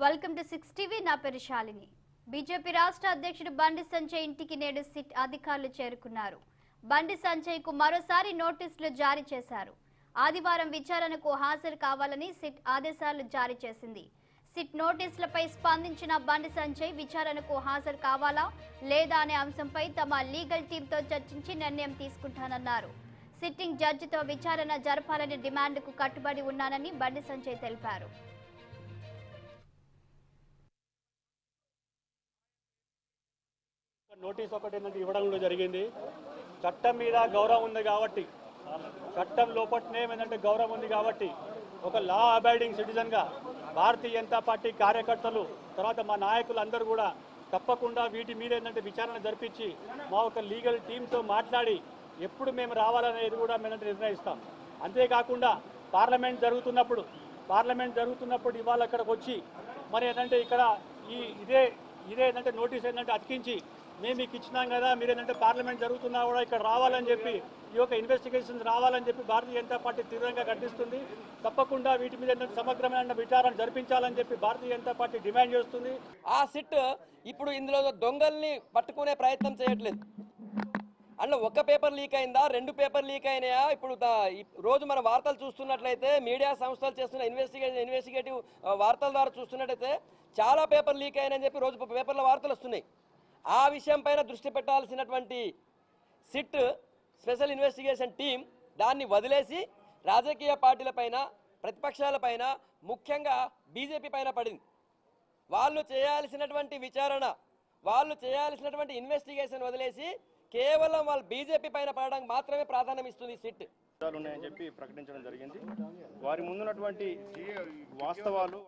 Welcome to 6 TV నా పేరు Shalini. BJP రాష్ట్ర అధ్యక్షుడు బండి సంజయ్ ఇంటికి నేడు సిట్ అధికారులు చేరుకున్నారు. బండి సంజయ్ కు మరోసారి నోటీసులు జారీ చేశారు. ఆదివారం విచారణకు హాజరు కావాలని సిట్ ఆదేశాలు జారీ చేసింది. సిట్ నోటీసులపై స్పందించిన బండి సంజయ్ విచారణకు హాజరు కావాలా లేదా అనే అంశంపై తమ లీగల్ టీంతో చర్చించి నిర్ణయం తీసుకుంటానన్నారు. సిట్టింగ్ జడ్జితో విచారణ జరపాలని డిమాండ్కు కట్టుబడి ఉన్నానని బండి సంజయ్ తెలిపారు. నోటీస్ ఒకటి ఇవ్వడం జరిగింది. చట్టం మీద గౌరవం ఉంది కాబట్టి, చట్టం లోపట్నే ఏంటంటే గౌరవం ఉంది కాబట్టి ఒక law abiding సిటిజన్గా Bharatiya Janata party కార్యకర్తలు తర్వాత మా నాయకులు అందరూ కూడా తప్పకుండా వీటి మీద ఏంటంటే విచారణ జరిపించి మా ఒక లీగల్ టీంతో మాట్లాడి ఎప్పుడు మేము రావాలనేది కూడా మేము నిర్ణయిస్తాం. అంతేకాకుండా పార్లమెంట్ జరుగుతున్నప్పుడు ఇవాళ అక్కడికి వచ్చి మరి ఏంటంటే ఇక్కడ ఇదే ఏంటంటే నోటీస్ ఏంటంటే అతికించి మేము మీకు ఇచ్చినాం కదా, మీరు ఏంటంటే పార్లమెంట్ జరుగుతున్నా కూడా ఇక్కడ రావాలని చెప్పి ఈ యొక్క ఇన్వెస్టిగేషన్స్ రావాలని చెప్పి భారతీయ జనతా పార్టీ తీవ్రంగా ఖండిస్తుంది. తప్పకుండా వీటి మీద ఏంటంటే సమగ్రమైన విచారణ జరిపించాలని చెప్పి భారతీయ జనతా పార్టీ డిమాండ్ చేస్తుంది. ఆ సిట్ ఇప్పుడు ఇందులో దొంగల్ని పట్టుకునే ప్రయత్నం చేయట్లేదు. అందులో ఒక పేపర్ లీక్ అయిందా, 2 పేపర్ లీక్ అయినాయా? ఇప్పుడు రోజు మన వార్తలు చూస్తున్నట్లయితే మీడియా సంస్థలు చేస్తున్న ఇన్వెస్టిగేటివ్ వార్తల ద్వారా చూస్తున్నట్లయితే చాలా పేపర్ లీక్ అయినాయని చెప్పి రోజు పేపర్ల వార్తలు వస్తున్నాయి. ఆ విషయం పైన దృష్టి పెట్టాల్సినటువంటి సిట్ స్పెషల్ ఇన్వెస్టిగేషన్ టీం దాన్ని వదిలేసి రాజకీయ పార్టీలపైన, ప్రతిపక్షాలపైన, ముఖ్యంగా బీజేపీ పైన పడింది. వాళ్ళు చేయాల్సినటువంటి విచారణ, వాళ్ళు చేయాల్సినటువంటి ఇన్వెస్టిగేషన్ వదిలేసి కేవలం వాళ్ళు బీజేపీ పైన పడడానికి మాత్రమే ప్రాధాన్యం ఇస్తుంది సిట్. ఉన్నాయని చెప్పి ప్రకటించడం జరిగింది. వారి ముందున్నటువంటి వాస్తవాలు